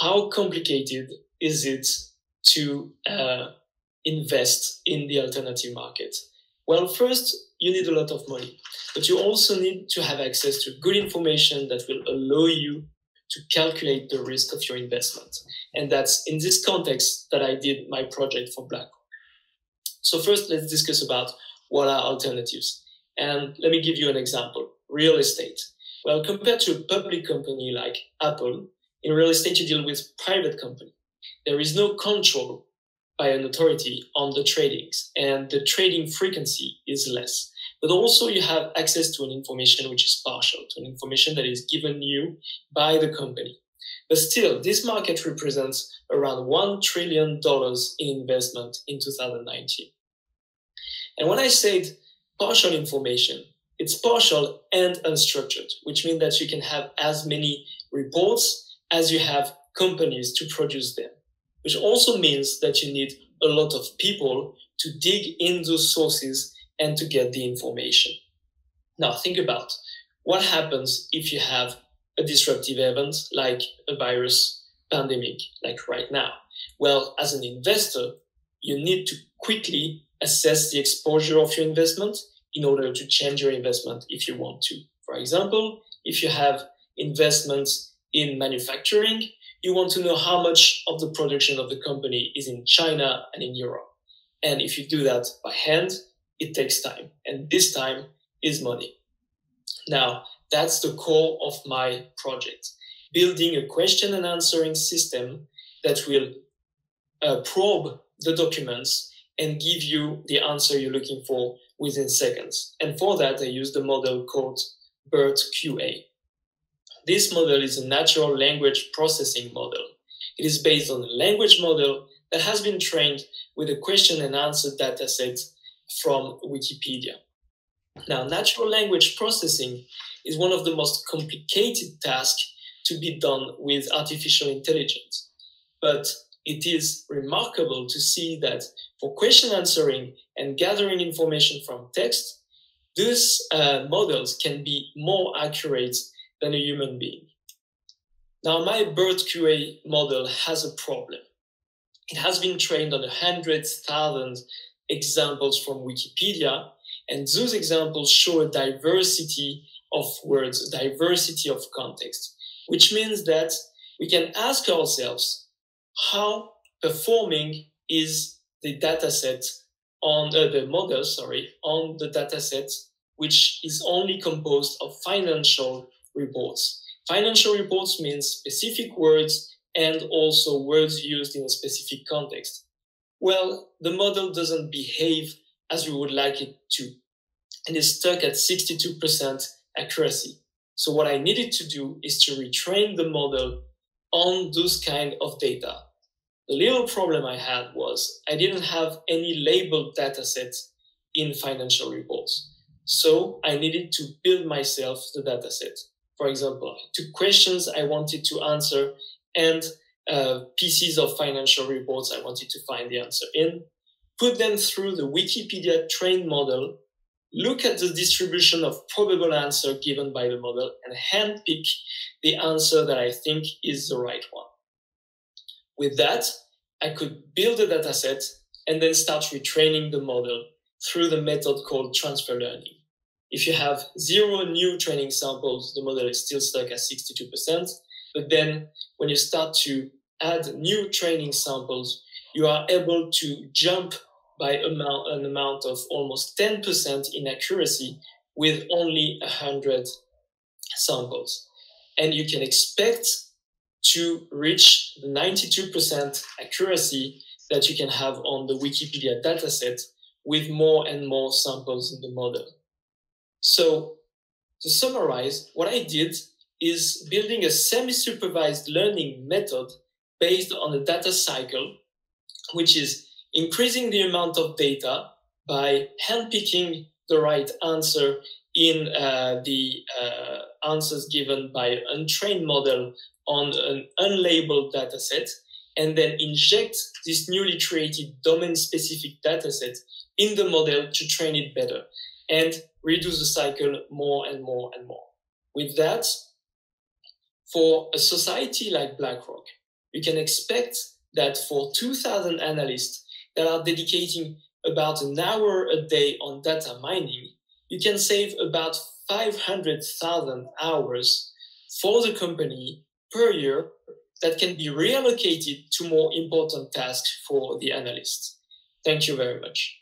how complicated is it to invest in the alternative market? Well, first, you need a lot of money, but you also need to have access to good information that will allow you to calculate the risk of your investment. And that's in this context that I did my project for BlackRock. So first, let's discuss about what are alternatives. And let me give you an example. Real estate. Well, compared to a public company like Apple, in real estate you deal with private company. There is no control by an authority on the tradings, and the trading frequency is less. But also you have access to an information which is partial, to an information that is given you by the company. But still, this market represents around $1 trillion in investment in 2019. And when I said partial information, it's partial and unstructured, which means that you can have as many reports as you have companies to produce them, which also means that you need a lot of people to dig in those sources and to get the information. Now think about what happens if you have a disruptive event like a virus pandemic, like right now. Well, as an investor, you need to quickly assess the exposure of your investment in order to change your investment if you want to. For example, if you have investments in manufacturing, you want to know how much of the production of the company is in China and in Europe. And if you do that by hand, it takes time. And this time is money. Now, that's the core of my project, building a question and answering system that will probe the documents and give you the answer you're looking for within seconds. And for that, I use the model called BERT QA. This model is a natural language processing model. It is based on a language model that has been trained with a question and answer dataset from Wikipedia. Now, natural language processing is one of the most complicated tasks to be done with artificial intelligence. But it is remarkable to see that for question answering and gathering information from text, these models can be more accurate than a human being. Now, my BERT QA model has a problem. It has been trained on 100,000 examples from Wikipedia, and those examples show a diversity of words, diversity of context, which means that we can ask ourselves how performing is the dataset on the model, on the dataset, which is only composed of financial reports. Financial reports means specific words and also words used in a specific context. Well, the model doesn't behave as we would like it to, and is stuck at 62% accuracy. So what I needed to do is to retrain the model on those kind of data. The little problem I had was I didn't have any labeled data sets in financial reports. So I needed to build myself the data set. For example, I took questions I wanted to answer and pieces of financial reports I wanted to find the answer in, put them through the Wikipedia trained model, look at the distribution of probable answer given by the model, and handpick the answer that I think is the right one. With that, I could build a data set and then start retraining the model through the method called transfer learning. If you have 0 new training samples, the model is still stuck at 62%. But then when you start to add new training samples, you are able to jump by an amount of almost 10% in accuracy with only 100 samples. And you can expect to reach the 92% accuracy that you can have on the Wikipedia dataset with more and more samples in the model. So to summarize, what I did is building a semi-supervised learning method based on a data cycle, which is increasing the amount of data by handpicking the right answer in the answers given by an untrained model on an unlabeled dataset, and then inject this newly created domain-specific dataset in the model to train it better and reduce the cycle more and more and more. With that, for a society like BlackRock, you can expect that for 2,000 analysts that are dedicating about an hour a day on data mining, you can save about 500,000 hours for the company per year that can be reallocated to more important tasks for the analysts. Thank you very much.